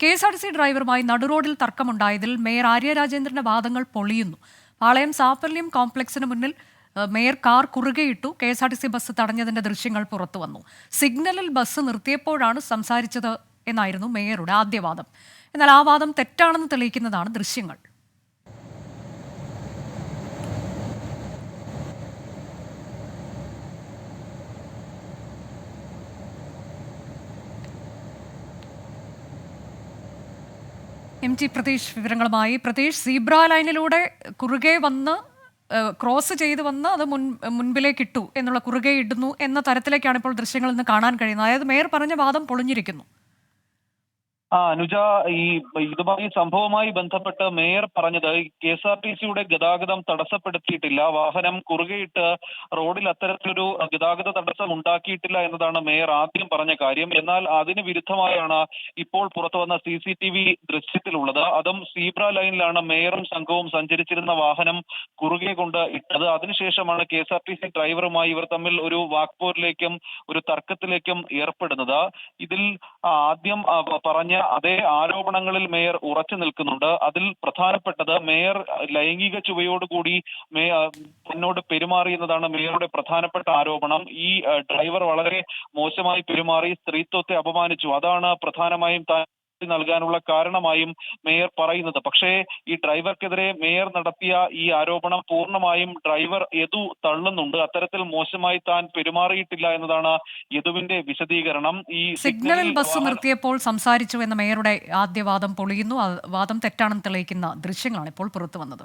KSRTC ഡ്രൈവറുമായി നടുറോഡിൽ തർക്കമുണ്ടായതിൽ mayor Arya രാജേന്ദ്രന്റെ വാദങ്ങൾ പൊളിയുന്നു. പാളയം സാഫല്യം കോംപ്ലക്സിന് മുന്നിൽ mayor car കുറുകെയിട്ടു. KSRTC bus തടഞ്ഞതിന്റെ ദൃശ്യങ്ങൾ പുറത്തുവന്നു. സിഗ്നലിൽ ബസ് നിർത്തിയപ്പോഴാണ് സംസാരിച്ചത് എന്നായിരുന്നു മേയറുടെ ആദ്യവാദം. എന്നാൽ ആ വാദം തെറ്റാണെന്ന് തെളിയിക്കുന്നതാണ് ദൃശ്യങ്ങൾ. MT പ്രതീഷ് വിവരങ്ങളുമായി. പ്രതീഷ്, സീബ്ര ലൈനിലൂടെ കുറുകെ വന്ന് ക്രോസ് ചെയ്ത് വന്ന് അത് മുൻപിലേക്ക് ഇട്ടു എന്നുള്ള കുറുകെ ഇടുന്നു എന്ന തരത്തിലേക്കാണ് ഇപ്പോൾ ദൃശ്യങ്ങളിൽ നിന്ന് കാണാൻ കഴിയുന്നത്. അതായത് മേയർ പറഞ്ഞ വാദം പൊളിഞ്ഞിരിക്കുന്നു. അനുജ, ഇതുമായി സംഭവവുമായി ബന്ധപ്പെട്ട് മേയർ പറഞ്ഞത് KSRTCയുടെ ഗതാഗതം തടസ്സപ്പെടുത്തിയിട്ടില്ല, വാഹനം കുറുകെയിട്ട് റോഡിൽ അത്തരത്തിലൊരു ഗതാഗത തടസ്സം ഉണ്ടാക്കിയിട്ടില്ല എന്നതാണ് മേയർ ആദ്യം പറഞ്ഞ കാര്യം. എന്നാൽ അതിന് വിരുദ്ധമായാണ് ഇപ്പോൾ പുറത്തു വന്ന CCTV ദൃശ്യത്തിലുള്ളത്. അതും സീബ്ര ലൈനിലാണ് മേയറും സംഘവും സഞ്ചരിച്ചിരുന്ന വാഹനം കുറുകെ കൊണ്ട് ഇട്ടത്. അതിനുശേഷമാണ് KSRTC ഡ്രൈവറുമായി ഇവർ തമ്മിൽ ഒരു വാക്പോരിലേക്കും ഒരു തർക്കത്തിലേക്കും ഏർപ്പെടുന്നത്. ഇതിൽ ആദ്യം പറഞ്ഞ അതേ ആരോപണങ്ങളിൽ മേയർ ഉറച്ചു നിൽക്കുന്നുണ്ട്. അതിൽ പ്രധാനപ്പെട്ടത് മേയർ ലൈംഗിക ചുവയോടുകൂടി എന്നോട് പെരുമാറി എന്നതാണ് മേയറുടെ പ്രധാനപ്പെട്ട ആരോപണം. ഈ ഡ്രൈവർ വളരെ മോശമായി പെരുമാറി, സ്ത്രീത്വത്തെ അപമാനിച്ചു, അതാണ് പ്രധാനമായും നൽകാനുള്ള കാരണമായും മേയർ പറയുന്നത്. പക്ഷേ ഈ ഡ്രൈവർക്കെതിരെ മേയർ നടത്തിയ ഈ ആരോപണം പൂർണ്ണമായും ഡ്രൈവർ യദു തള്ളുന്നുണ്ട്. അത്തരത്തിൽ മോശമായി താൻ പെരുമാറിയിട്ടില്ല എന്നതാണ് യദുവിന്റെ വിശദീകരണം. ഈ സിഗ്നലിൽ ബസ് നിർത്തിയപ്പോൾ സംസാരിച്ചു എന്ന മേയറുടെ ആദ്യവാദം പൊളിയുന്നു. വാദം തെറ്റാണെന്ന് തെളിയിക്കുന്ന ദൃശ്യങ്ങളാണ് ഇപ്പോൾ പുറത്തു വന്നത്.